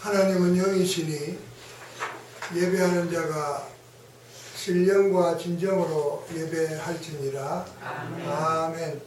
하나님은 영이시니 예배하는 자가 신령과 진정으로 예배할지니라. 아멘.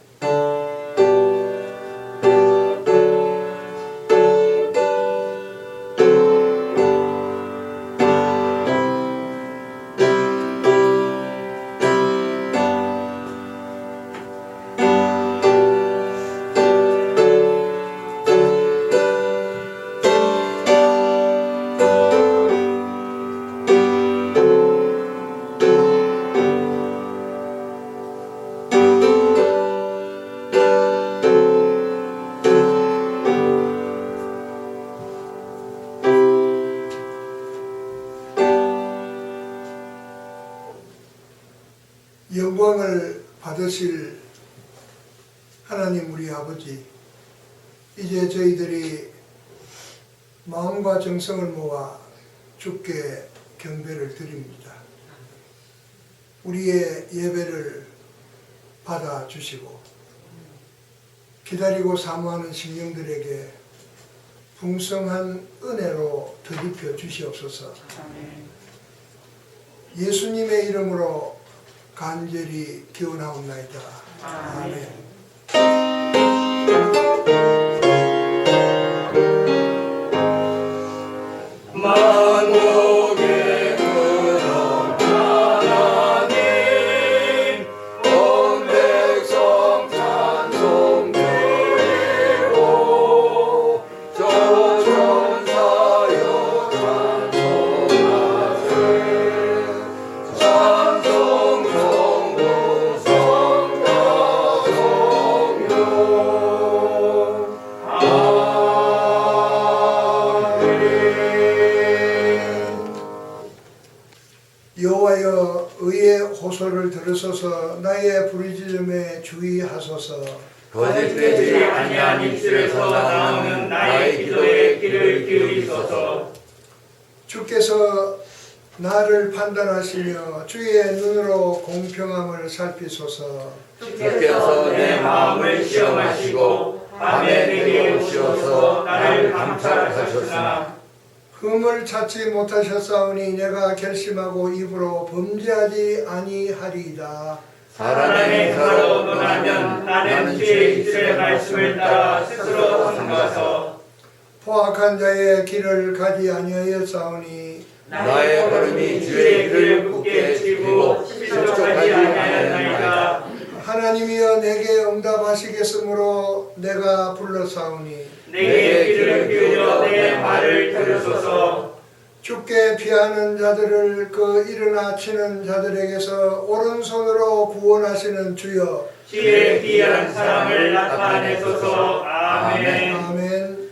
영광을 받으실 하나님 우리 아버지, 이제 저희들이 마음과 정성을 모아 주께 경배를 드립니다. 우리의 예배를 받아주시고 기다리고 사모하는 심령들에게 풍성한 은혜로 덧입혀 주시옵소서. 예수님의 이름으로 간절히 기원하옵나이다. 아멘. 만국의 근원 하나님, 온 백성 찬송 드리고 저 천사여 찬송하세. 찬송 성부 성자 성령. 여호와여, 의의 호소를 들으소서. 나의 부르짖음에 주의하소서. 거짓되지 아니한 입술에서 나오는 나의 기도에 귀를 기울이소서. 주께서 나를 판단하시며 주의 눈으로 공평함을 살피소서. 주께서 내 마음을 시험하시고 밤에 내게 오시어서 나를 감찰하셨으나 흠을 찾지 못하셨사오니 내가 결심하고 입으로 범죄하지 아니하리이다. 사람의 행사로 논하면 나는 주의 입술의 말씀을 따라 스스로 삼가서 포악한 자의 길을 가지 아니하였사오니 나의 걸음이 주의 길을 굳게 지키고 실족하지 아니하였나이다. 하나님이여 내게 응답하시겠으므로 내가 불렀사오니 내게 귀를 기울여 내 말을 들으소서. 주께 피하는 자들을 그 일어나 치는 자들에게서 오른손으로 구원하시는 주여, 주의 귀한 사랑을 나타내소서. 아멘. 아멘.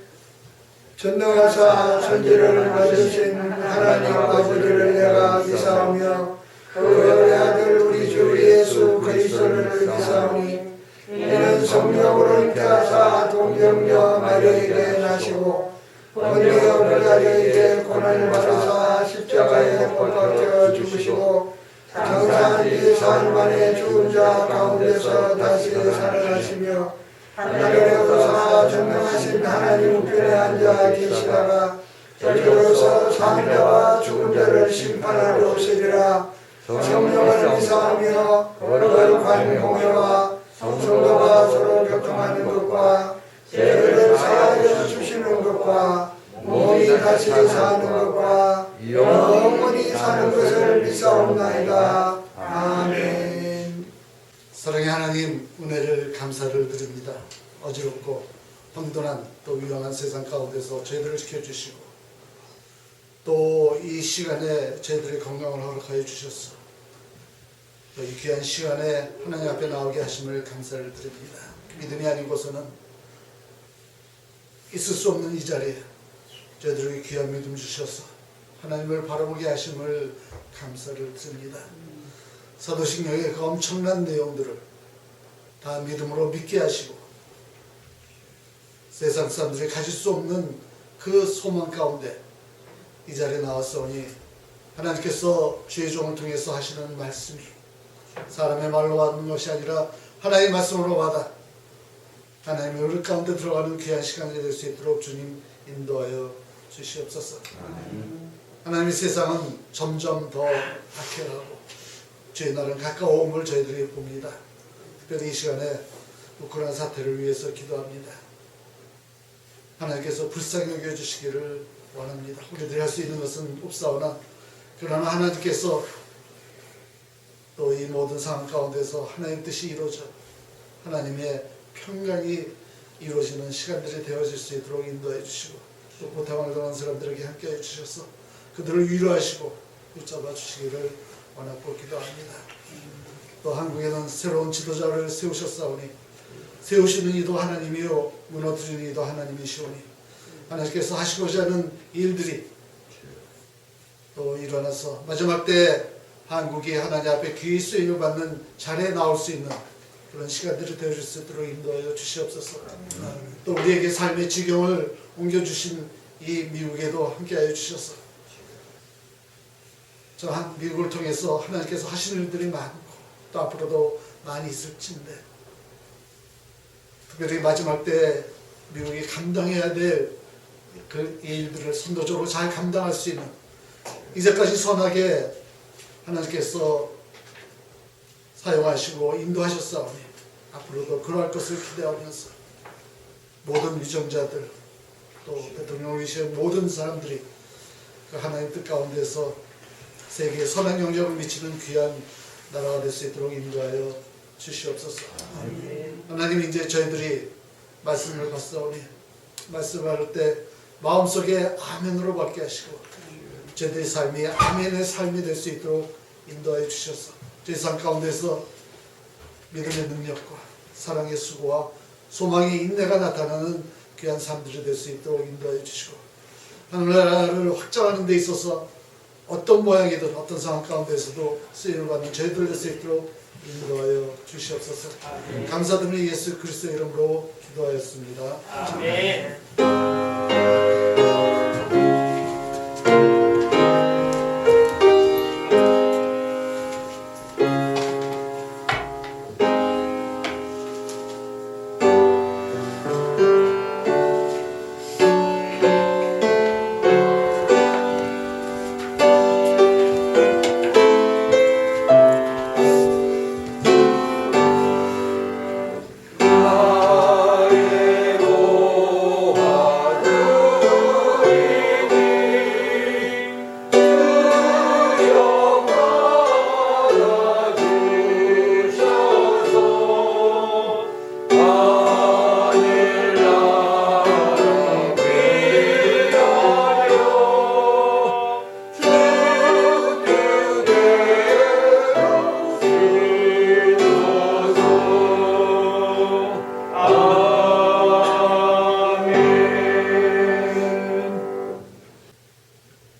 전능하사 선지를 받으신 하나님 아버지를 내가 믿사오며 그의 아들 우리 주 예수 그리스도를 믿사오니 이는 성령으로 잉태하사 동정녀 마리아에게 나시고 본디오 빌라도에게 고난을 받으사 십자가에 못 박혀 죽으시고 장사한 지 사흘 만에 죽은 자 가운데서 다시 살아나시며 하늘에 오르사 전능하신 하나님 우편에 앉아 계시다가 저리로서 사는 자와 죽은 자를 심판하러 오시리라. 성령을 믿사오며 거룩한 공회와 성도가 서로 교통하는 것과 죄를 사하여 주시는 것과 몸이 다시 사는 것과 영원히 사는 것을 믿사옵나이다. 아멘. 사랑의 하나님, 은혜를 감사를 드립니다. 어지럽고 혼돈한 또 위험한 세상 가운데서 저희들을 지켜주시고 또 이 시간에 저희들의 건강을 허락하여 주셨어. 또 이 귀한 시간에 하나님 앞에 나오게 하심을 감사를 드립니다. 믿음이 아니고서는 있을 수 없는 이 자리에 저희들에게 귀한 믿음 주셔서 하나님을 바라보게 하심을 감사를 드립니다. 사도신경의 그 엄청난 내용들을 다 믿음으로 믿게 하시고 세상 사람들이 가질 수 없는 그 소망 가운데 이 자리에 나왔사오니 하나님께서 주의 종을 통해서 하시는 말씀이 사람의 말로 받는 것이 아니라 하나님의 말씀으로 받아 하나님의 의를 가운데 들어가는 귀한 시간이 될 수 있도록 주님 인도하여 주시옵소서. 하나님의 세상은 점점 더 박해하고 주의 날은 가까워옴을 저희들이 봅니다. 특별히 이 시간에 우크라이나 사태를 위해서 기도합니다. 하나님께서 불쌍히 여겨주시기를 원합니다. 우리들이 할 수 있는 것은 없사오나 그러나 하나님께서 또 이 모든 상황 가운데서 하나님의 뜻이 이루어져 하나님의 평강이 이루어지는 시간들이 되어질 수 있도록 인도해 주시고 또 고통을 당한 사람들에게 함께해 주셔서 그들을 위로하시고 붙잡아 주시기를 원하고 기도합니다. 또 한국에는 새로운 지도자를 세우셨사오니 세우시는 이도 하나님이요 무너뜨리는 이도 하나님이시오니 하나님께서 하시고자 하는 일들이 또 일어나서 마지막 때 한국이 하나님 앞에 귀히 쓰임을 받는 자리에 나올 수 있는 그런 시간들이 되어줄 수 있도록 인도하여 주시옵소서. 또 우리에게 삶의 지경을 옮겨주신 이 미국에도 함께하여 주셔서 저 미국을 통해서 하나님께서 하시는 일들이 많고 또 앞으로도 많이 있을진데 특별히 마지막 때 미국이 감당해야 될 그 일들을 선도적으로 잘 감당할 수 있는 이제까지 선하게 하나님께서 사용하시고 인도하셨사오니 앞으로도 그러할 것을 기대하면서 모든 위정자들 또 대통령을 위시한 모든 사람들이 그 하나님 뜻 가운데서 세계에 선한 영향을 미치는 귀한 나라가 될 수 있도록 인도하여 주시옵소서. 하나님 이제 저희들이 말씀을 받사오니 말씀을 할 때 마음속에 아멘으로 받게 하시고 저희들의 삶이 아멘의 삶이 될 수 있도록 인도하여 주셔서 저희 삶 가운데서 믿음의 능력과 사랑의 수고와 소망의 인내가 나타나는 귀한 삶들이 될 수 있도록 인도하여 주시고 하늘나라를 확장하는 데 있어서 어떤 모양이든 어떤 상황 가운데서도 쓰임을 받는 저희들 될 수 있도록 인도하여 주시옵소서. 감사드리는 예수 그리스도의 이름으로 기도하였습니다. 아멘.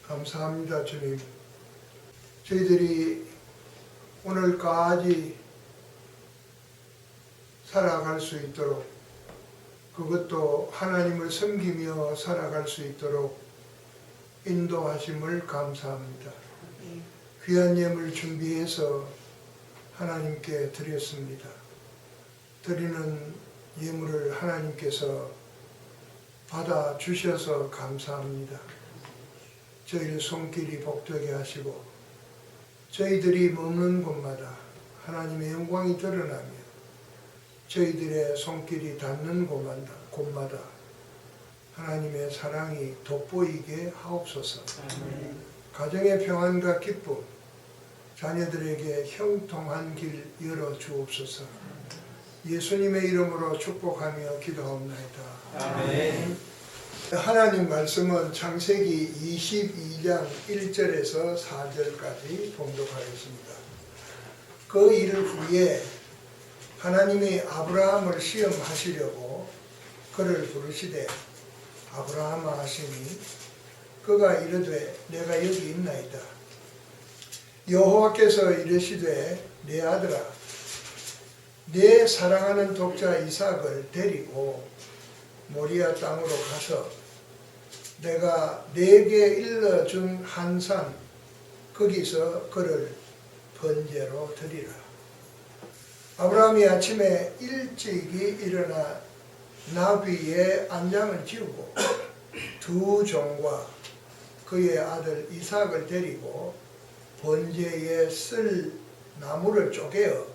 감사합니다, 주님. 저희들이 오늘까지 살아갈 수 있도록 그것도 하나님을 섬기며 살아갈 수 있도록 인도하심을 감사합니다. 귀한 예물 준비해서 하나님께 드렸습니다. 드리는 예물을 하나님께서 받아 주셔서 감사합니다. 저희의 손길이 복되게 하시고 저희들이 머무는 곳마다 하나님의 영광이 드러나며 저희들의 손길이 닿는 곳마다 하나님의 사랑이 돋보이게 하옵소서. 가정의 평안과 기쁨, 자녀들에게 형통한 길 열어 주옵소서. 예수님의 이름으로 축복하며 기도하옵나이다. 아멘. 하나님 말씀은 창세기 22장 1절에서 4절까지 봉독하겠습니다. 그 일 후에 하나님이 아브라함을 시험하시려고 그를 부르시되 아브라함아 하시니 그가 이르되 내가 여기 있나이다. 여호와께서 이르시되 내 아들아 내 사랑하는 독자 이삭을 데리고 모리아 땅으로 가서 내가 네게 일러준 한 산 거기서 그를 번제로 드리라. 아브라함이 아침에 일찍이 일어나 나귀의 안장을 지우고 두 종과 그의 아들 이삭을 데리고 번제에 쓸 나무를 쪼개어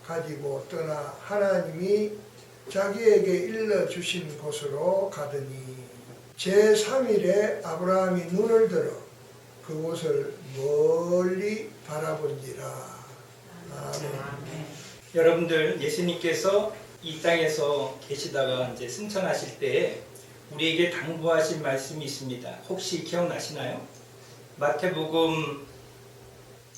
가지고 떠나 하나님이 자기에게 일러주신 곳으로 가더니 제3일에 아브라함이 눈을 들어 그곳을 멀리 바라본지라. 아멘. 여러분들, 예수님께서 이 땅에서 계시다가 이제 승천하실 때 우리에게 당부하신 말씀이 있습니다. 혹시 기억나시나요? 마태복음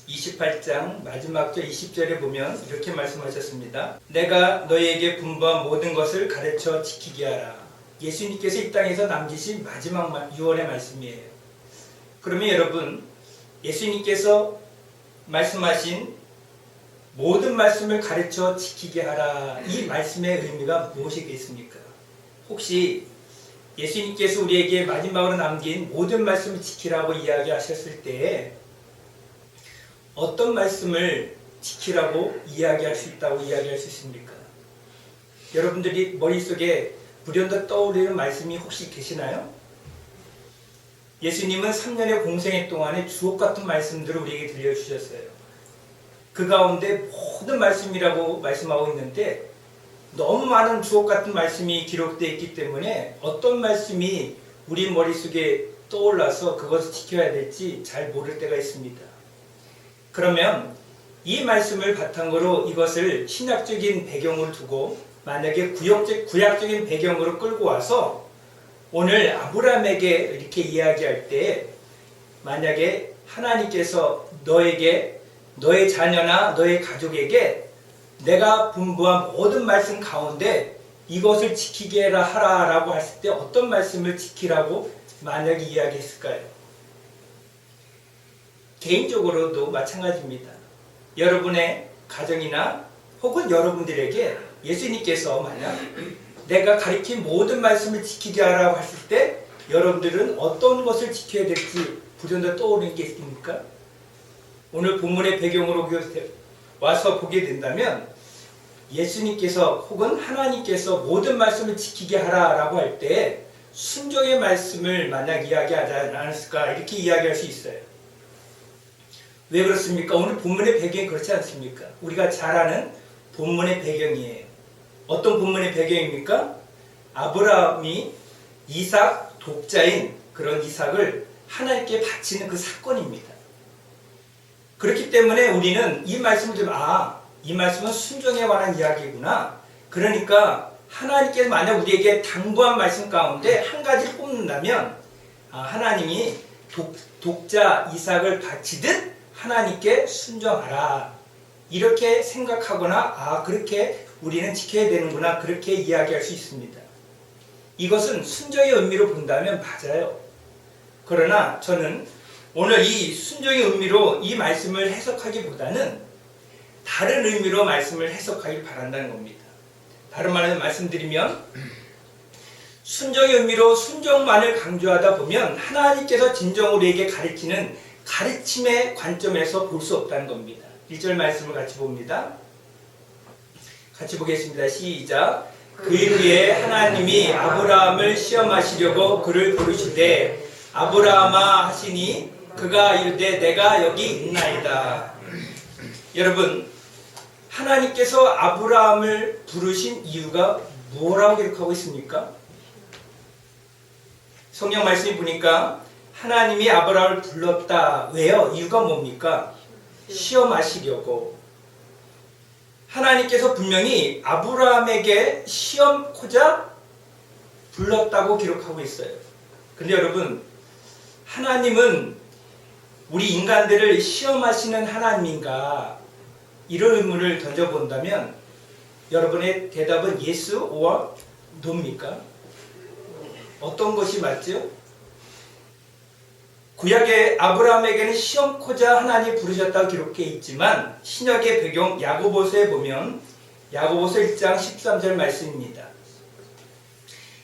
28장 마지막 절 20절에 보면 이렇게 말씀하셨습니다. 내가 너희에게 분부한 모든 것을 가르쳐 지키게 하라. 예수님께서 이 땅에서 남기신 마지막 유언의 말씀이에요. 그러면 여러분, 예수님께서 말씀하신 모든 말씀을 가르쳐 지키게 하라, 이 말씀의 의미가 무엇이겠습니까? 혹시 예수님께서 우리에게 마지막으로 남긴 모든 말씀을 지키라고 이야기하셨을 때 어떤 말씀을 지키라고 이야기할 수 있다고 이야기할 수 있습니까? 여러분들이 머릿속에 불현듯 떠오르는 말씀이 혹시 계시나요? 예수님은 3년의 공생애 동안에 주옥 같은 말씀들을 우리에게 들려주셨어요. 그 가운데 모든 말씀이라고 말씀하고 있는데 너무 많은 주옥 같은 말씀이 기록되어 있기 때문에 어떤 말씀이 우리 머릿속에 떠올라서 그것을 지켜야 될지 잘 모를 때가 있습니다. 그러면 이 말씀을 바탕으로 이것을 신약적인 배경을 두고 만약에 구약적인 배경으로 끌고 와서 오늘 아브라함에게 이렇게 이야기할 때 만약에 하나님께서 너에게, 너의 자녀나 너의 가족에게 내가 분부한 모든 말씀 가운데 이것을 지키게 하라라고 했을 때 어떤 말씀을 지키라고 만약에 이야기했을까요? 개인적으로도 마찬가지입니다. 여러분의 가정이나 혹은 여러분들에게 예수님께서 만약 내가 가르친 모든 말씀을 지키게 하라고 했을 때 여러분들은 어떤 것을 지켜야 될지 불현듯 떠오르는 게 있습니까? 오늘 본문의 배경으로 와서 보게 된다면 예수님께서 혹은 하나님께서 모든 말씀을 지키게 하라라고 할 때 순종의 말씀을 만약 이야기하지 않았을까 이렇게 이야기할 수 있어요. 왜 그렇습니까? 오늘 본문의 배경이 그렇지 않습니까? 우리가 잘 아는 본문의 배경이에요. 어떤 본문의 배경입니까? 아브라함이 이삭 독자인 그런 이삭을 하나님께 바치는 그 사건입니다. 그렇기 때문에 우리는 이 말씀을 좀 이 말씀은 순종에 관한 이야기구나. 그러니까 하나님께서 만약 우리에게 당부한 말씀 가운데 한 가지를 뽑는다면 하나님이 독자 이삭을 바치듯 하나님께 순종하라. 이렇게 생각하거나 그렇게 우리는 지켜야 되는구나. 그렇게 이야기할 수 있습니다. 이것은 순종의 의미로 본다면 맞아요. 그러나 저는 오늘 이 순종의 의미로 이 말씀을 해석하기보다는 다른 의미로 말씀을 해석하길 바란다는 겁니다. 다른 말로 말씀드리면 순종의 의미로 순종만을 강조하다 보면 하나님께서 진정으로 우리에게 가르치는 가르침의 관점에서 볼 수 없다는 겁니다. 1절 말씀을 같이 봅니다. 같이 보겠습니다. 시작. 그 이후에 하나님이 아브라함을 시험하시려고 그를 부르시되 아브라함아 하시니 그가 이르되 내가 여기 있나이다. 여러분, 하나님께서 아브라함을 부르신 이유가 뭐라고 기록하고 있습니까? 성경 말씀이 보니까 하나님이 아브라함을 불렀다. 왜요? 이유가 뭡니까? 시험하시려고. 하나님께서 분명히 아브라함에게 시험코자 불렀다고 기록하고 있어요. 근데 여러분, 하나님은 우리 인간들을 시험하시는 하나님인가? 이런 의문을 던져본다면 여러분의 대답은 yes or no입니까? 어떤 것이 맞죠? 구약의 아브라함에게는 시험코자 하나님이 부르셨다고 기록해 있지만 신약의 배경 야고보서에 보면 야고보서 1장 13절 말씀입니다.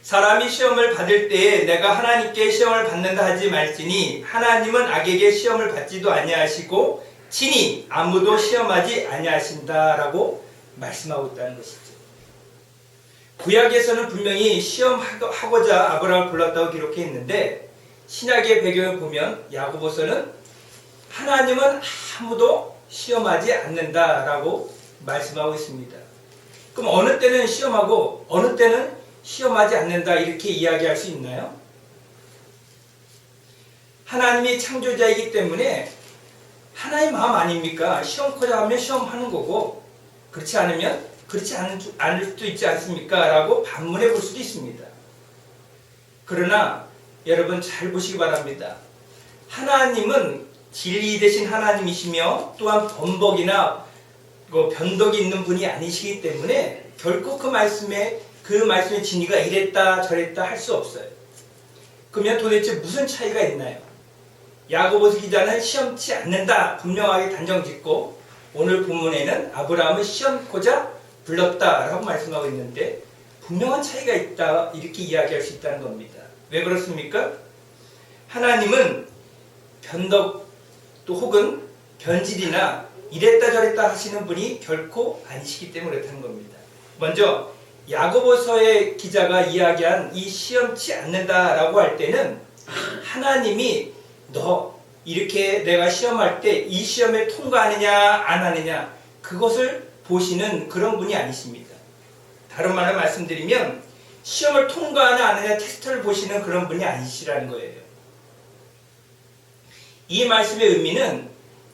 사람이 시험을 받을 때에 내가 하나님께 시험을 받는다 하지 말지니 하나님은 악에게 시험을 받지도 아니하시고 친히 아무도 시험하지 아니하신다라고 말씀하고 있다는 것이죠. 구약에서는 분명히 시험하고자 아브라함을 불렀다고 기록해 있는데 신약의 배경을 보면 야고보서는 하나님은 아무도 시험하지 않는다라고 말씀하고 있습니다. 그럼 어느 때는 시험하고 어느 때는 시험하지 않는다 이렇게 이야기할 수 있나요? 하나님이 창조자이기 때문에 하나님 마음 아닙니까? 시험코자 하면 시험하는 거고 그렇지 않으면 그렇지 않을 수도 있지 않습니까? 라고 반문해 볼 수도 있습니다. 그러나 여러분 잘 보시기 바랍니다. 하나님은 진리 되신 하나님이시며 또한 범벅이나 변덕이 있는 분이 아니시기 때문에 결코 그 말씀의 진리가 이랬다 저랬다 할 수 없어요. 그러면 도대체 무슨 차이가 있나요? 야고보서 기자는 시험치 않는다 분명하게 단정짓고 오늘 본문에는 아브라함은 시험코자 불렀다라고 말씀하고 있는데 분명한 차이가 있다 이렇게 이야기할 수 있다는 겁니다. 왜 그렇습니까? 하나님은 변덕 또 혹은 변질이나 이랬다 저랬다 하시는 분이 결코 아니시기 때문에 그렇다는 겁니다. 먼저 야고보서의 기자가 이야기한 이 시험치 않는다라고 할 때는 하나님이 너 이렇게 내가 시험할 때 이 시험에 통과하느냐 안 하느냐 그것을 보시는 그런 분이 아니십니다. 다른 말로 말씀드리면 시험을 통과하느냐 안 하느냐 테스트를 보시는 그런 분이 아니시라는 거예요. 이 말씀의 의미는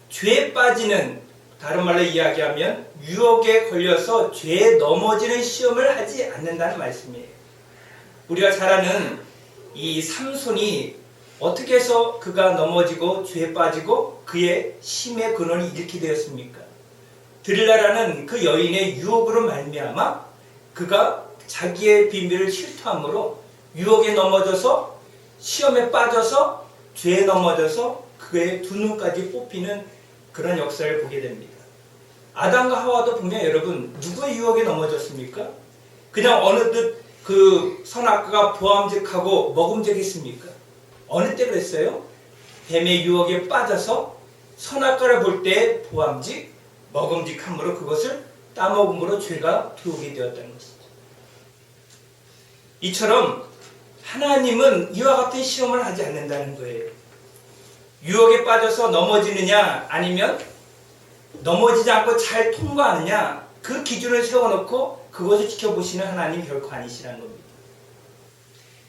죄에 빠지는 다른 말로 이야기하면 유혹에 걸려서 죄에 넘어지는 시험을 하지 않는다는 말씀이에요. 우리가 잘 아는 이 삼손이 어떻게 해서 그가 넘어지고 죄에 빠지고 그의 심의 근원이 이렇게 되었습니까? 드릴라라는 그 여인의 유혹으로 말미암아 그가 자기의 비밀을 실토함으로 유혹에 넘어져서 시험에 빠져서 죄에 넘어져서 그의 두 눈까지 뽑히는 그런 역사를 보게 됩니다. 아담과 하와도 보면 여러분 누구의 유혹에 넘어졌습니까? 그냥 어느덧 그 선악과가 보암직하고 먹음직했습니까? 어느 때 그랬어요? 뱀의 유혹에 빠져서 선악과를 볼 때 보암직, 먹음직함으로 그것을 따먹음으로 죄가 들어오게 되었다는 것이죠. 이처럼 하나님은 이와 같은 시험을 하지 않는다는 거예요. 유혹에 빠져서 넘어지느냐 아니면 넘어지지 않고 잘 통과하느냐 그 기준을 세워놓고 그것을 지켜보시는 하나님 결코 아니시라는 겁니다.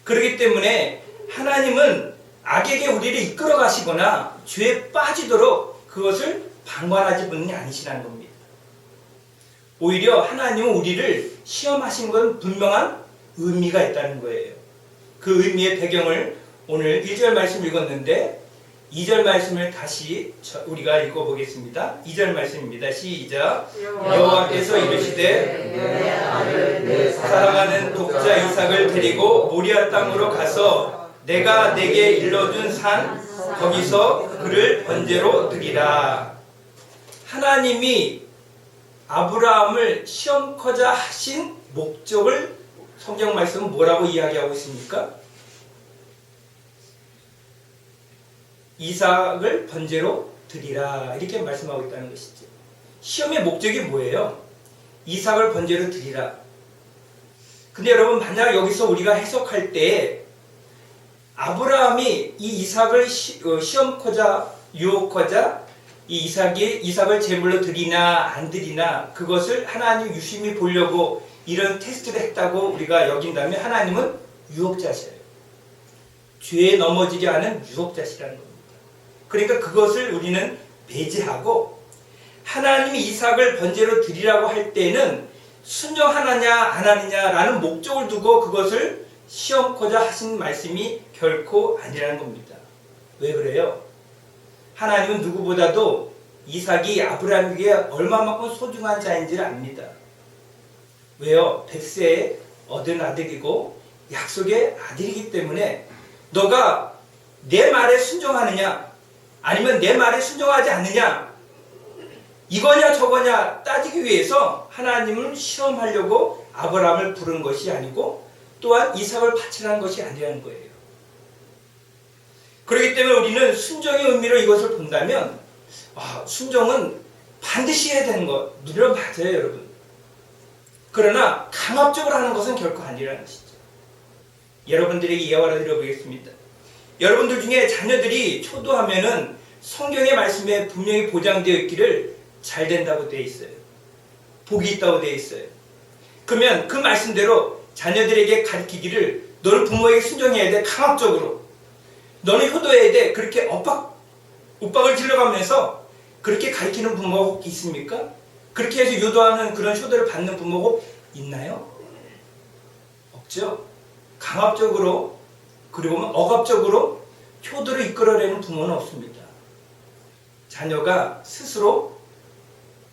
그렇기 때문에 하나님은 악에게 우리를 이끌어 가시거나 죄에 빠지도록 그것을 방관하지 분이 아니시라는 겁니다. 오히려 하나님은 우리를 시험하신 건 분명한 의미가 있다는 거예요. 그 의미의 배경을 오늘 1절 말씀 읽었는데 2절 말씀을 다시 우리가 읽어보겠습니다. 2절 말씀입니다. 시작. 여호와께서 이르시되 사랑하는 독자 이삭을 데리고 모리아 땅으로 가서 내가 내게 일러준 산 거기서 그를 번제로 드리라. 하나님이 아브라함을 시험코자 하신 목적을 성경 말씀은 뭐라고 이야기하고 있습니까? 이삭을 번제로 드리라 이렇게 말씀하고 있다는 것이죠. 시험의 목적이 뭐예요? 이삭을 번제로 드리라. 근데 여러분 만약 여기서 우리가 해석할 때 아브라함이 이 이삭을 시험코자 유혹코자 이 이삭을 제물로 드리나 안 드리나 그것을 하나님 유심히 보려고 이런 테스트를 했다고 우리가 여긴다면 하나님은 유혹자셔요. 죄에 넘어지게 하는 유혹자시라는 겁니다. 그러니까 그것을 우리는 배제하고 하나님이 이삭을 번제로 드리라고 할 때는 순종하느냐 안 하느냐라는 목적을 두고 그것을 시험코자 하신 말씀이 결코 아니라는 겁니다. 왜 그래요? 하나님은 누구보다도 이삭이 아브라함에게 얼마만큼 소중한 자인지를 압니다. 왜요? 백세에 얻은 아들이고 약속의 아들이기 때문에 너가 내 말에 순종하느냐 아니면 내 말에 순종하지 않느냐 이거냐 저거냐 따지기 위해서 하나님은 시험하려고 아브라함을 부른 것이 아니고 또한 이삭을 바치라는 것이 아니라는 거예요. 그렇기 때문에 우리는 순종의 의미로 이것을 본다면 순종은 반드시 해야 되는 것 물론 맞아요 여러분. 그러나 강압적으로 하는 것은 결코 아니라는 것이죠. 여러분들에게 예화를 드려보겠습니다. 여러분들 중에 자녀들이 초도하면은 성경의 말씀에 분명히 보장되어 있기를 잘 된다고 되어 있어요. 복이 있다고 되어 있어요. 그러면 그 말씀대로 자녀들에게 가르치기를 너는 부모에게 순종해야 돼. 강압적으로. 너는 효도해야 돼. 그렇게 윽박을 질러가면서 그렇게 가르치는 부모가 혹 있습니까? 그렇게 해서 유도하는 그런 효도를 받는 부모가 혹 있나요? 없죠. 강압적으로 그리고 억압적으로 효도를 이끌어내는 부모는 없습니다. 자녀가 스스로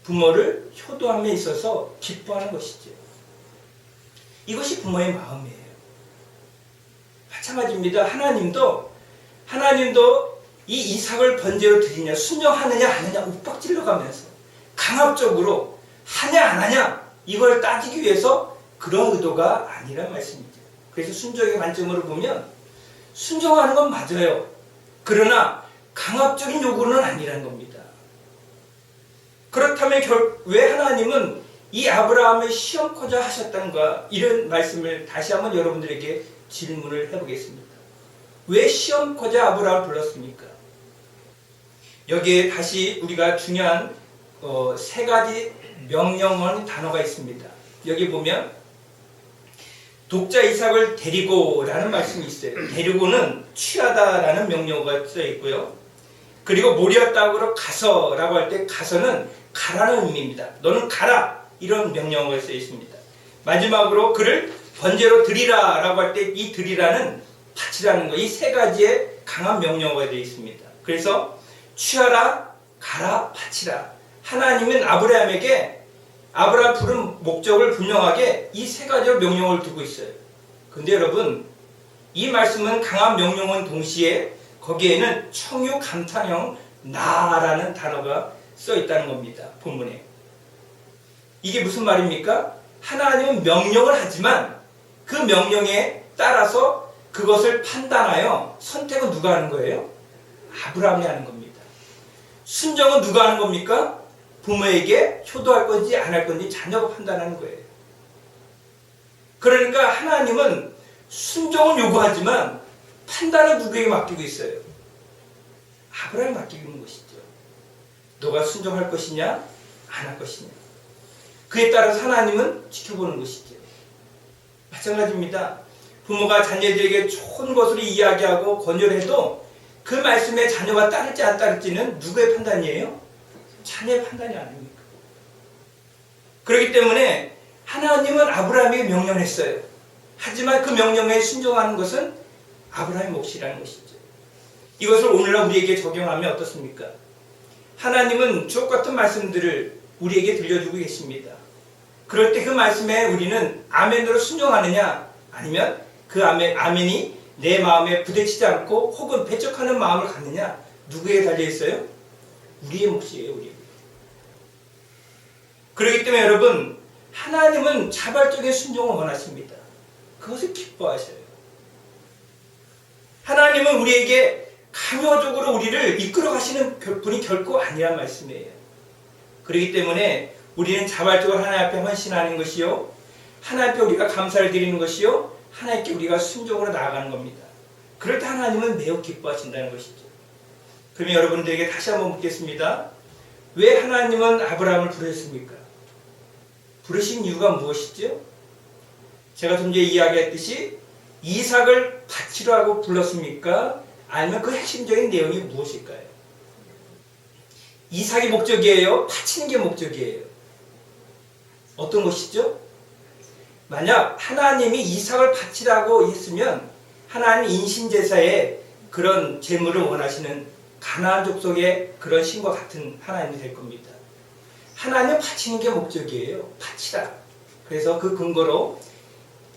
부모를 효도함에 있어서 기뻐하는 것이죠. 이것이 부모의 마음이에요. 마찬가지입니다. 하나님도 이 이삭을 번제로 드리냐 순종하느냐 안 하느냐 윽박질러 가면서 강압적으로 하냐 안 하냐 이걸 따지기 위해서 그런 의도가 아니란 말씀이죠. 그래서 순종의 관점으로 보면 순종하는 건 맞아요. 그러나 강압적인 요구는 아니라는 겁니다. 그렇다면 왜 하나님은 이 아브라함을 시험코자 하셨던가 이런 말씀을 다시 한번 여러분들에게 질문을 해보겠습니다. 왜 시험코자 아브라함을 불렀습니까? 여기에 다시 우리가 중요한 세 가지 명령어는 단어가 있습니다. 여기 보면 독자 이삭을 데리고라는 말씀이 있어요. 데리고는 취하다라는 명령어가 써 있고요. 그리고 모리아 땅으로 가서라고 할 때 가서는 가라는 의미입니다. 너는 가라 이런 명령어가 써 있습니다. 마지막으로 그를 번제로 드리라라고 할 때 이 드리라는 바치라는 거 이 세 가지의 강한 명령어가 되어 있습니다. 그래서 취하라, 가라, 바치라. 하나님은 아브라함에게 아브라함 부른 목적을 분명하게 이 세 가지로 명령을 두고 있어요. 근데 여러분 이 말씀은 강한 명령은 동시에 거기에는 청유 감탄형 나라는 단어가 써 있다는 겁니다. 본문에. 이게 무슨 말입니까? 하나님은 명령을 하지만 그 명령에 따라서 그것을 판단하여 선택은 누가 하는 거예요? 아브라함이 하는 겁니다. 순종은 누가 하는 겁니까? 부모에게 효도할 건지 안 할 건지 자녀가 판단하는 거예요. 그러니까 하나님은 순종은 요구하지만 판단은 누구에게 맡기고 있어요? 아브라함에 맡기고 있는 것이죠. 너가 순종할 것이냐 안 할 것이냐 그에 따라서 하나님은 지켜보는 것이죠. 마찬가지입니다. 부모가 자녀들에게 좋은 것으로 이야기하고 권유를 해도 그 말씀에 자녀가 따를지 안 따를지는 누구의 판단이에요? 자녀의 판단이 아닙니까? 그렇기 때문에 하나님은 아브라함에게 명령을 했어요. 하지만 그 명령에 순종하는 것은 아브라함의 몫이라는 것이죠. 이것을 오늘날 우리에게 적용하면 어떻습니까? 하나님은 주옥 같은 말씀들을 우리에게 들려주고 계십니다. 그럴 때 그 말씀에 우리는 아멘으로 순종하느냐 아니면 그 아멘이 내 마음에 부딪히지 않고 혹은 배척하는 마음을 갖느냐 누구에게 달려있어요? 우리의 몫이에요. 우리. 그렇기 때문에 여러분 하나님은 자발적인 순종을 원하십니다. 그것을 기뻐하셔요. 하나님은 우리에게 강요적으로 우리를 이끌어 가시는 분이 결코 아니란 말씀이에요. 그렇기 때문에 우리는 자발적으로 하나님 앞에 헌신하는 것이요 하나님께 우리가 감사를 드리는 것이요 하나님께 우리가 순종으로 나아가는 겁니다. 그럴 때 하나님은 매우 기뻐하신다는 것이죠. 그러면 여러분들에게 다시 한번 묻겠습니다. 왜 하나님은 아브라함을 부르셨습니까? 부르신 이유가 무엇이죠? 제가 좀 전에 이야기했듯이 이삭을 바치려 하고 불렀습니까? 아니면 그 핵심적인 내용이 무엇일까요? 이삭이 목적이에요? 바치는 게 목적이에요? 어떤 것이죠? 만약 하나님이 이삭을 바치라고 했으면 하나님 인신제사에 그런 제물을 원하시는 가나안 족속의 그런 신과 같은 하나님이 될 겁니다. 하나님은 바치는 게 목적이에요. 바치라. 그래서 그 근거로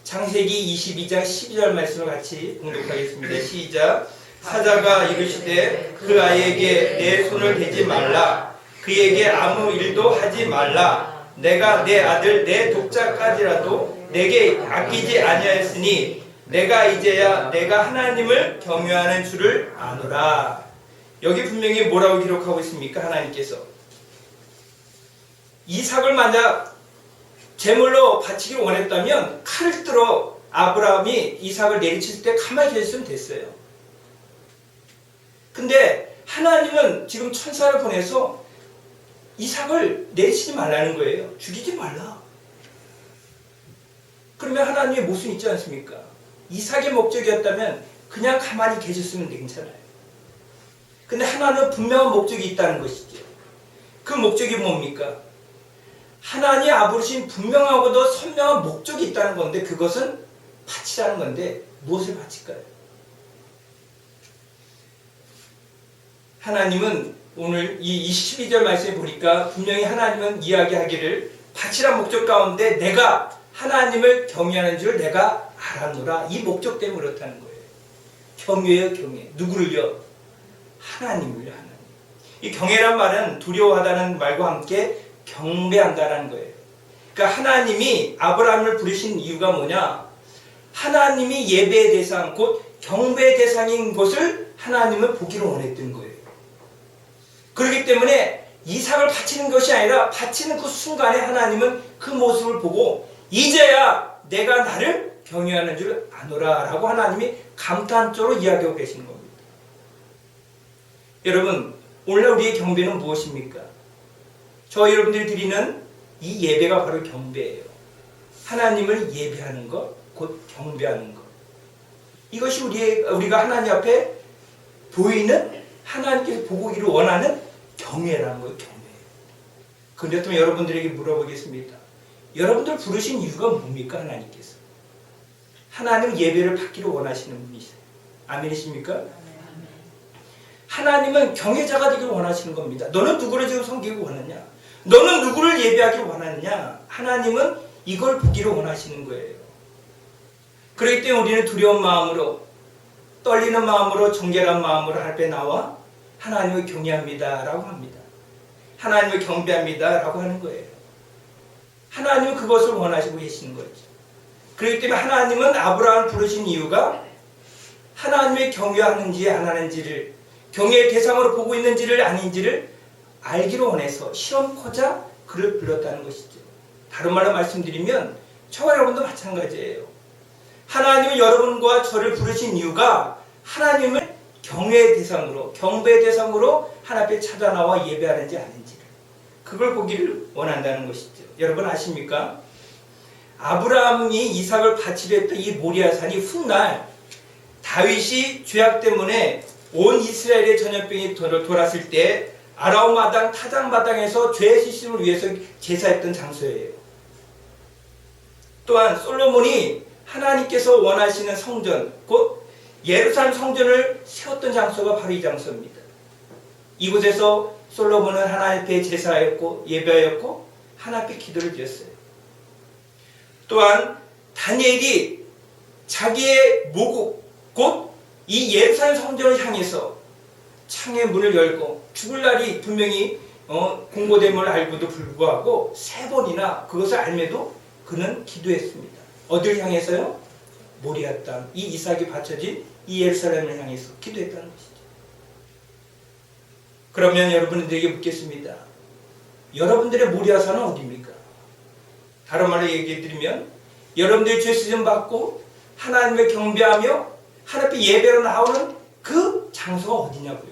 창세기 22장 12절 말씀을 같이 봉독하겠습니다. 시작. 사자가 이르시되 그 아이에게 내 손을 대지 말라. 그에게 아무 일도 하지 말라. 내가 내 아들 내 독자까지라도 내게 아끼지 아니하였으니 내가 이제야 내가 하나님을 경외하는 줄을 아노라. 여기 분명히 뭐라고 기록하고 있습니까? 하나님께서 이삭을 만약 제물로 바치기를 원했다면 칼을 들어 아브라함이 이삭을 내리칠 때 가만히 계셨으면 됐어요. 근데 하나님은 지금 천사를 보내서 이삭을 내리치지 말라는 거예요. 죽이지 말라. 그러면 하나님의 모순 있지 않습니까? 이삭의 목적이었다면 그냥 가만히 계셨으면 괜찮아요. 근데 하나님은 분명한 목적이 있다는 것이죠. 그 목적이 뭡니까? 하나님 아버지신 분명하고도 선명한 목적이 있다는 건데 그것은 바치라는 건데 무엇을 바칠까요? 하나님은 오늘 이 12절 말씀에 보니까 분명히 하나님은 이야기하기를 바치란 목적 가운데 내가 하나님을 경외하는 줄 내가 알았노라. 이 목적 때문에 그렇다는 거예요. 경외요, 경외. 누구를요? 하나님을요, 하나님. 이 경외란 말은 두려워하다는 말과 함께 경배한다라는 거예요. 그러니까 하나님이 아브라함을 부르신 이유가 뭐냐? 하나님이 예배의 대상, 곧 경배의 대상인 것을 하나님은 보기를 원했던 거예요. 그렇기 때문에 이삭을 바치는 것이 아니라 바치는 그 순간에 하나님은 그 모습을 보고 이제야 내가 나를 경외하는 줄 아노라 라고 하나님이 감탄조로 이야기하고 계시는 겁니다. 여러분, 오늘 우리의 경배는 무엇입니까? 저 여러분들이 드리는 이 예배가 바로 경배예요. 하나님을 예배하는 것, 곧 경배하는 것. 이것이 우리가 하나님 앞에 보이는 하나님께서 보기를 원하는 경외라는 거예요. 경외. 그런데 여러분들에게 물어보겠습니다. 여러분들 부르신 이유가 뭡니까? 하나님께서 하나님 예배를 받기를 원하시는 분이세요. 아멘이십니까? 하나님은 경외자가 되기를 원하시는 겁니다. 너는 누구를 지금 섬기고 원하냐? 너는 누구를 예배하기를 원하느냐? 하나님은 이걸 보기를 원하시는 거예요. 그렇기 때문에 우리는 두려운 마음으로, 떨리는 마음으로, 정결한 마음으로 하나님 앞에 나와 하나님을 경외합니다 라고 합니다. 하나님을 경배합니다 라고 하는 거예요. 하나님은 그것을 원하시고 계시는 거죠. 그렇기 때문에 하나님은 아브라함을 부르신 이유가 하나님의 경외하는지 안 하는지를, 경외의 대상으로 보고 있는지를 아닌지를 알기를 원해서 시험코자 그를 불렀다는 것이죠. 다른 말로 말씀드리면 저와 여러분도 마찬가지예요. 하나님은 여러분과 저를 부르신 이유가 하나님을 경외의 대상으로, 경배의 대상으로 하나님 앞에 찾아나와 예배하는지 아닌지를, 그걸 보기를 원한다는 것이죠. 여러분 아십니까? 아브라함이 이삭을 바치려 했던 이 모리아산이 훗날 다윗이 죄악 때문에 온 이스라엘의 전염병이 돌았을 때 아라운 마당, 타작 마당에서 죄의 씻음을 위해서 제사했던 장소예요. 또한 솔로몬이 하나님께서 원하시는 성전, 곧 예루살렘 성전을 세웠던 장소가 바로 이 장소입니다. 이곳에서 솔로몬은 하나님 앞에 제사하였고 예배하였고 하나님 앞에 기도를 드렸어요. 또한 다니엘이 자기의 모국, 곧 이 예루살렘 성전을 향해서 창의 문을 열고 죽을 날이 분명히 공고됨을 알고도 불구하고 3번이나 그것을 알매도 그는 기도했습니다. 어디를 향해서요? 모리아 땅, 이 이삭이 바쳐진 이 예루살렘을 향해서 기도했다는 것이죠. 그러면 여러분들에게 묻겠습니다. 여러분들의 모리아산은 어디입니까? 다른 말로 얘기해드리면 여러분들이 죄 씻음 받고 하나님을 경배하며 하나님 앞에 예배로 나오는 그 장소가 어디냐고요?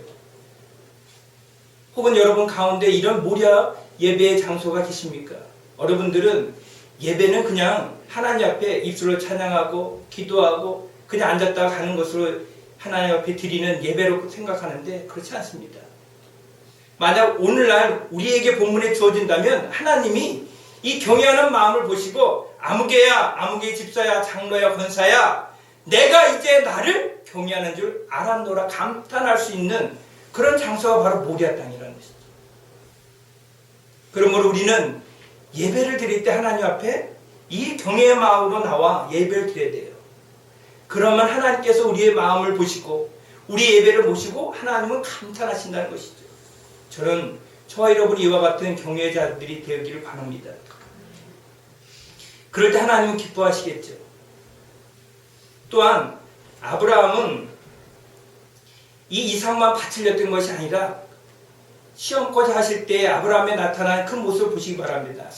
혹은 여러분 가운데 이런 모리아 예배의 장소가 계십니까? 여러분들은 예배는 그냥 하나님 앞에 입술로 찬양하고 기도하고 그냥 앉았다가 가는 것으로 하나님 앞에 드리는 예배로 생각하는데 그렇지 않습니다. 만약 오늘날 우리에게 본문에 주어진다면 하나님이 이 경외하는 마음을 보시고 아무개야, 아무개 집사야, 장로야, 권사야, 내가 이제 나를 경외하는 줄 알았노라 감탄할 수 있는 그런 장소가 바로 모리아 땅이라는 것이죠. 그러므로 우리는 예배를 드릴 때 하나님 앞에 이 경외의 마음으로 나와 예배를 드려야 돼요. 그러면 하나님께서 우리의 마음을 보시고 우리 예배를 보시고 하나님은 감탄하신다는 것이죠. 저는 저와 여러분이 이와 같은 경외자들이 되기를 바랍니다. 그럴 때 하나님은 기뻐하시겠죠. 또한 아브라함은 이 이삭만 바치려던 것이 아니라 시험까지 하실 때 아브라함에 나타난 큰 모습을 보시기 바랍니다.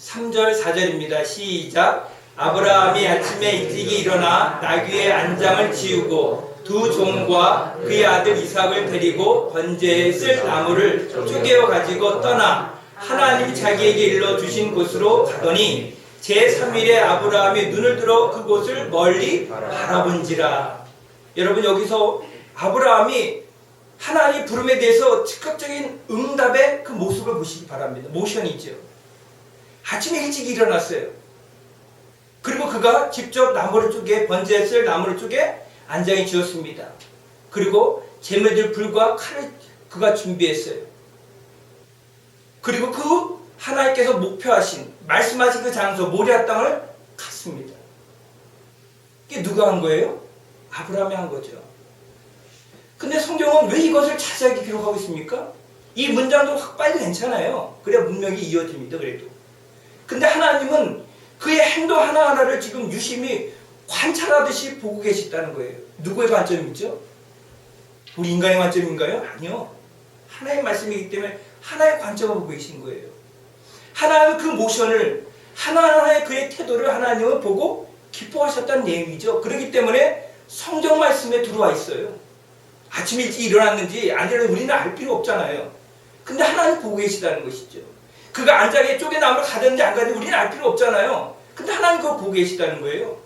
3절 4절입니다. 시작. 아브라함이 아침에 일찍이 일어나 나귀의 안장을 지우고 두 종과 그의 아들 이삭을 데리고 번제에 쓸 나무를 쪼개어 가지고 떠나 하나님이 자기에게 일러주신 곳으로 가더니 제3일에 아브라함이 눈을 들어 그곳을 멀리 바라본지라. 여러분, 여기서 아브라함이 하나님 부름에 대해서 즉각적인 응답의 그 모습을 보시기 바랍니다. 모션이죠. 아침에 일찍 일어났어요. 그리고 그가 직접 나무를 쪼개, 번제에 쓸 나무를 쪼개 안장에 지었습니다. 그리고 재매들 불과 칼을 그가 준비했어요. 그리고 그 하나님께서 목표하신, 말씀하신 그 장소 모리아 땅을 갔습니다. 이게 누가 한 거예요? 아브라함이 한 거죠. 근데 성경은 왜 이것을 자세하게 기록하고 있습니까? 이 문장도 확 빨리 괜찮아요. 그래야 문맥이 이어집니다. 그래도. 근데 하나님은 그의 행동 하나하나를 지금 유심히 관찰하듯이 보고 계시다는 거예요. 누구의 관점이죠? 우리 인간의 관점인가요? 아니요. 하나의 말씀이기 때문에 하나의 관점을 보고 계신 거예요. 하나님은 그 모션을, 하나하나의 그의 태도를 하나님은 보고 기뻐하셨다는 내용이죠. 그렇기 때문에 성경 말씀에 들어와 있어요. 아침 일찍 일어났는지 아니라 우리는 알 필요 없잖아요. 근데 하나님 보고 계시다는 것이죠. 그가 안장에 쪼개나무를 가든지 안 가든지 우리는 알 필요 없잖아요. 근데 하나님 그거 보고 계시다는 거예요.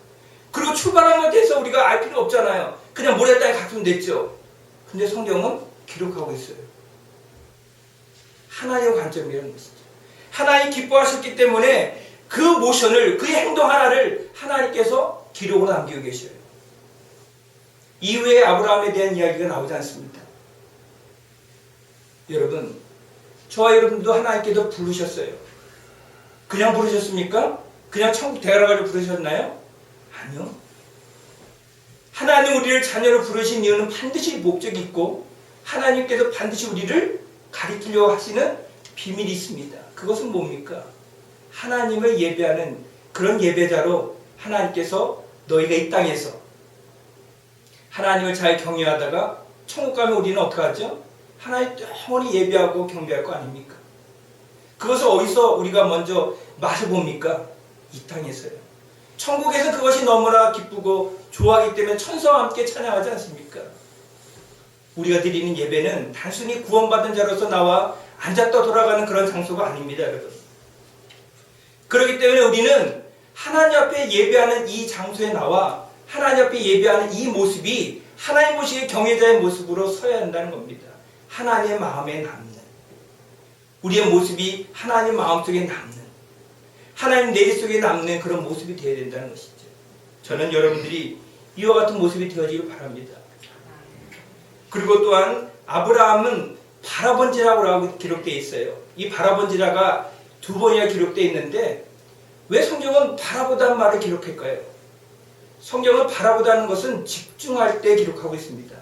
그리고 출발한 것에 대해서 우리가 알 필요 없잖아요. 그냥 모래 땅에 갔으면 됐죠. 근데 성경은 기록하고 있어요. 하나님의 관점이라는 것이죠. 하나님 기뻐하셨기 때문에 그 모션을, 그의 행동 하나를 하나님께서 기록으로 남기고 계셔요. 이후에 아브라함에 대한 이야기가 나오지 않습니다. 여러분, 저와 여러분도 하나님께서 부르셨어요. 그냥 부르셨습니까? 그냥 천국 대가라가지고 부르셨나요? 아니요. 하나님 우리를 자녀로 부르신 이유는 반드시 목적이 있고 하나님께서 반드시 우리를 가리키려고 하시는 비밀이 있습니다. 그것은 뭡니까? 하나님을 예배하는 그런 예배자로 하나님께서 너희가 이 땅에서 하나님을 잘 경외하다가 천국 가면 우리는 어떻게 하죠? 하나님 영원히 예배하고 경배할 거 아닙니까? 그것을 어디서 우리가 먼저 맛을 봅니까? 이 땅에서요. 천국에서 그것이 너무나 기쁘고 좋아하기 때문에 천사와 함께 찬양하지 않습니까? 우리가 드리는 예배는 단순히 구원받은 자로서 나와 앉았다 돌아가는 그런 장소가 아닙니다, 여러분. 그렇기 때문에 우리는 하나님 앞에 예배하는 이 장소에 나와 하나님 앞에 예배하는 이 모습이 하나님 보시기에 경외자의 모습으로 서야 한다는 겁니다. 하나님의 마음에 남는, 우리의 모습이 하나님 마음속에 남는, 하나님 내리 속에 남는 그런 모습이 되어야 된다는 것이죠. 저는 여러분들이 이와 같은 모습이 되어지길 바랍니다. 그리고 또한 아브라함은 바라본지라고 기록되어 있어요. 이 바라본지라가 두 번이나 기록되어 있는데 왜 성경은 바라보다는 말을 기록할까요? 성경은 바라보다는 것은 집중할 때 기록하고 있습니다.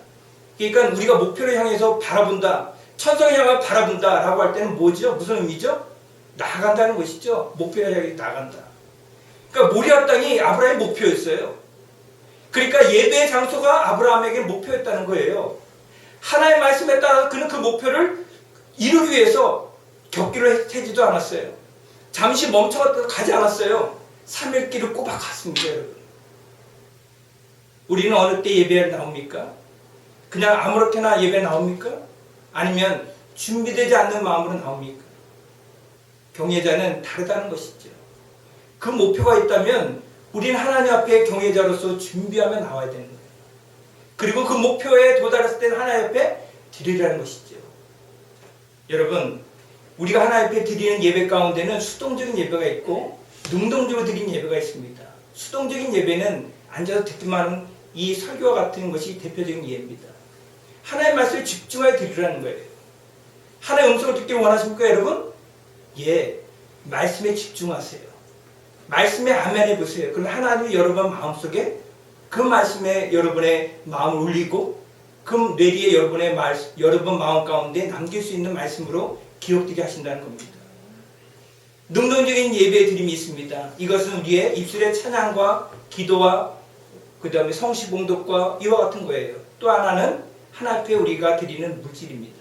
그러니까 우리가 목표를 향해서 바라본다, 천성을 향해 바라본다 라고 할 때는 뭐죠? 무슨 의미죠? 나아간다는 것이죠. 목표를 향해 나아간다. 그러니까 모리아 땅이 아브라함의 목표였어요. 그러니까 예배의 장소가 아브라함에게 목표였다는 거예요. 하나님의 말씀에 따라 그는 그 목표를 이루기 위해서 격기를 세지도 않았어요. 잠시 멈춰갔다가 가지 않았어요. 3일 길을 꼬박 갔습니다, 여러분. 우리는 어느 때 예배에 나옵니까? 그냥 아무렇게나 예배 나옵니까? 아니면 준비되지 않는 마음으로 나옵니까? 경외자는 다르다는 것이죠. 그 목표가 있다면 우리는 하나님 앞에 경외자로서 준비하며 나와야 되는 거예요. 그리고 그 목표에 도달했을 때는 하나님 앞에 드리라는 것이죠. 여러분, 우리가 하나님 앞에 드리는 예배 가운데는 수동적인 예배가 있고 능동적으로 드리는 예배가 있습니다. 수동적인 예배는 앉아서 듣기만 하는 이 설교와 같은 것이 대표적인 예입니다. 하나님의 말씀에 집중하여 드리라는 거예요. 하나님의 음성을 듣기 원하십니까, 여러분? 예, 말씀에 집중하세요. 말씀에 아멘 해보세요. 그럼 하나님이 여러분 마음속에 그 말씀에 여러분의 마음을 울리고 그 뇌리에 여러분 마음 가운데 남길 수 있는 말씀으로 기록되게 하신다는 겁니다. 능동적인 예배의 드림이 있습니다. 이것은 우리의 입술의 찬양과 기도와 그 다음에 성시봉독과 이와 같은 거예요. 또 하나는 하나님 앞에 우리가 드리는 물질입니다.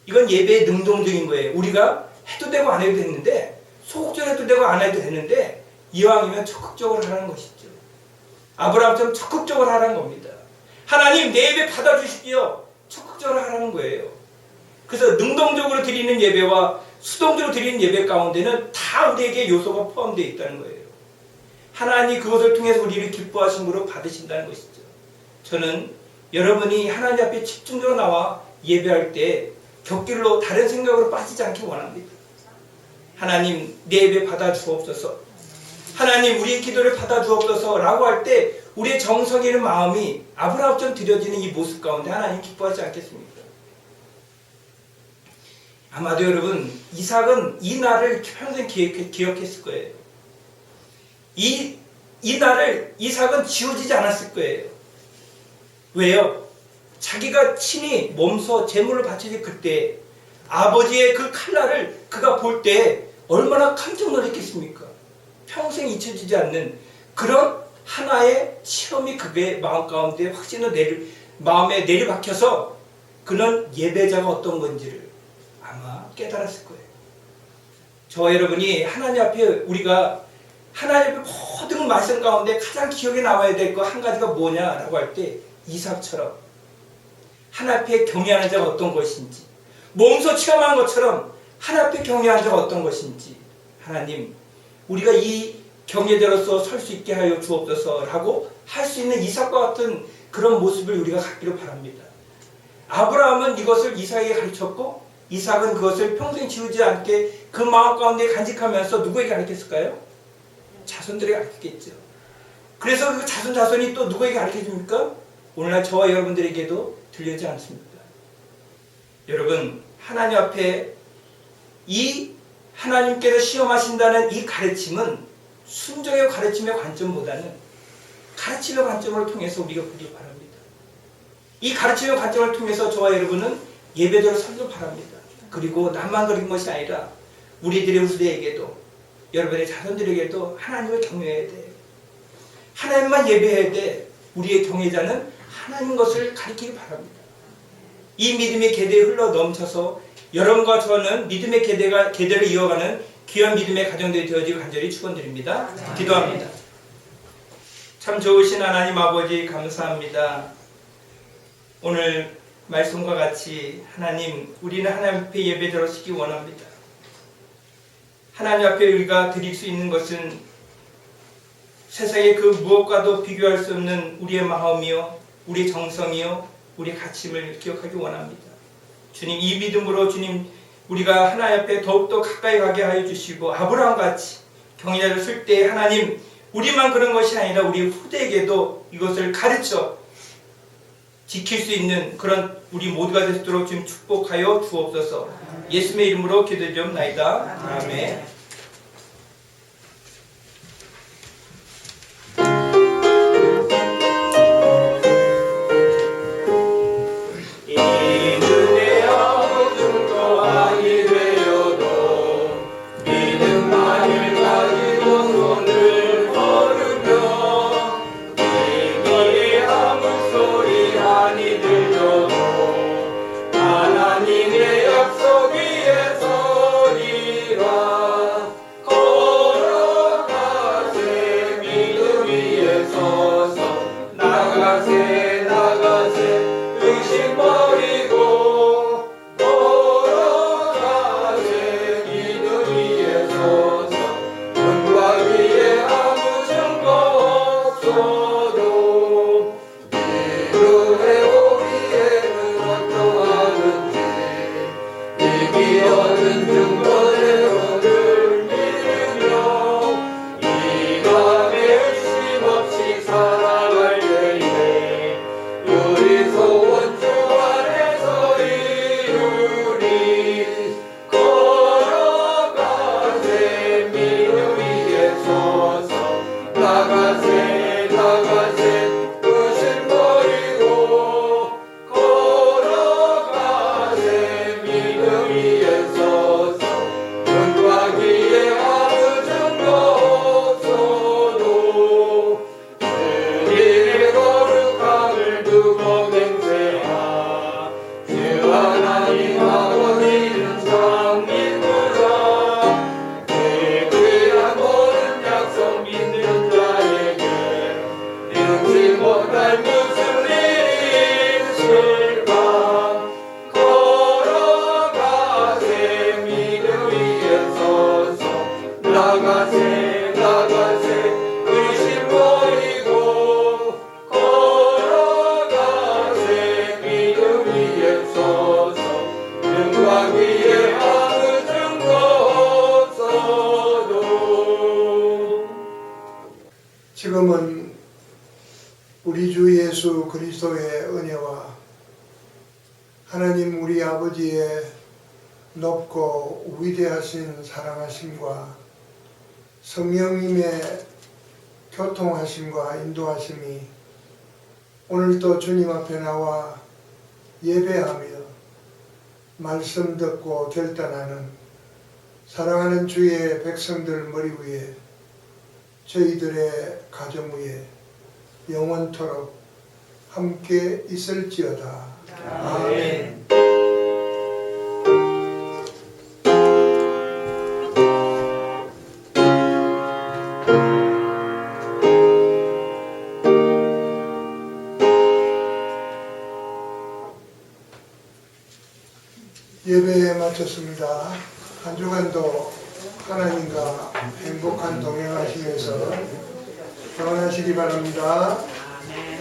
이건 예배의 능동적인 거예요. 우리가 해도 되고 안 해도 됐는데 소극적으로 해도 되고 안 해도 되는데 이왕이면 적극적으로 하라는 것이죠. 아브라함처럼 적극적으로 하라는 겁니다. 하나님 내 예배 받아주십시오. 적극적으로 하라는 거예요. 그래서 능동적으로 드리는 예배와 수동적으로 드리는 예배 가운데는 다 우리에게 요소가 포함되어 있다는 거예요. 하나님이 그것을 통해서 우리를 기뻐하심으로 받으신다는 것이죠. 저는 여러분이 하나님 앞에 집중적으로 나와 예배할 때 곁길로 다른 생각으로 빠지지 않기 원합니다. 하나님 내 예배 받아주옵소서, 하나님 우리의 기도를 받아주옵소서 라고 할 때 우리의 정성 있는 마음이 아브라함처럼 드려지는 이 모습 가운데 하나님 기뻐하지 않겠습니까? 아마도 여러분 이삭은 이 날을 평생 기억했을 거예요. 이 날을 이삭은 지워지지 않았을 거예요. 왜요? 자기가 친히 몸소 제물을 바치지 그때 아버지의 그 칼날을 그가 볼 때 얼마나 깜짝 놀랐겠습니까? 평생 잊혀지지 않는 그런 하나의 시험이 그의 마음 가운데 확신을 마음에 내리박혀서 그는 예배자가 어떤 건지를 아마 깨달았을 거예요. 저와 여러분이 하나님 앞에 우리가 하나님 앞에 모든 말씀 가운데 가장 기억에 남아야 될 거 한 가지가 뭐냐라고 할 때 이삭처럼 하나님 앞에 경외하는 자가 어떤 것인지, 몸소 체험한 것처럼 하나님 앞에 경외하는 자가 어떤 것인지, 하나님 우리가 이 경외자로서 설 수 있게 하여 주옵소서라고 할 수 있는 이삭과 같은 그런 모습을 우리가 갖기를 바랍니다. 아브라함은 이것을 이삭에게 가르쳤고 이삭은 그것을 평생 지우지 않게 그 마음 가운데 간직하면서 누구에게 가르쳤을까요? 자손들에게 가르쳤겠죠. 그래서 그 자손이 또 누구에게 가르쳐줍니까? 오늘날 저와 여러분들에게도 들리지 않습니까? 여러분 하나님 앞에 이 하나님께서 시험하신다는 이 가르침은 순종의 가르침의 관점보다는 가르침의 관점을 통해서 우리가 보기 바랍니다. 이 가르침의 관점을 통해서 저와 여러분은 예배대로 살길 바랍니다. 그리고 나만 그런 것이 아니라 우리들의 후대에게도 여러분의 자손들에게도 하나님을 경외해야 돼. 하나님만 예배해야 돼. 우리의 경외자는 하나님 것을 가리키기 바랍니다. 이 믿음의 계대에 흘러 넘쳐서 여러분과 저는 믿음의 계대를 이어가는 귀한 믿음의 가정들이 되어지길 간절히 축원드립니다. 기도합니다. 참 좋으신 하나님 아버지 감사합니다. 오늘 말씀과 같이 하나님 우리는 하나님 앞에 예배드리기 원합니다. 하나님 앞에 우리가 드릴 수 있는 것은 세상의 그 무엇과도 비교할 수 없는 우리의 마음이요 우리의 정성이요 우리의 가침을 기억하기 원합니다. 주님 이 믿음으로 주님 우리가 하나님 앞에 더욱더 가까이 가게 하여 주시고 아브라함같이 경외자를 쓸 때 하나님 우리만 그런 것이 아니라 우리 후대에게도 이것을 가르쳐 지킬 수 있는 그런 우리 모두가 될 수 있도록 주님 축복하여 주옵소서. 예수님의 이름으로 기도드리옵나이다. 아멘. 우리 소원 주 안에 예수 그리스도의 은혜와 하나님 우리 아버지의 높고 위대하신 사랑하심과 성령님의 교통하심과 인도하심이 오늘도 주님 앞에 나와 예배하며 말씀 듣고 결단하는 사랑하는 주의 백성들 머리 위에 저희들의 가정 위에 영원토록 함께 있을지어다. 아멘. 예배 마쳤습니다. 한 주간도 하나님과 행복한 동행하시면서 결혼하시기 바랍니다. 아멘.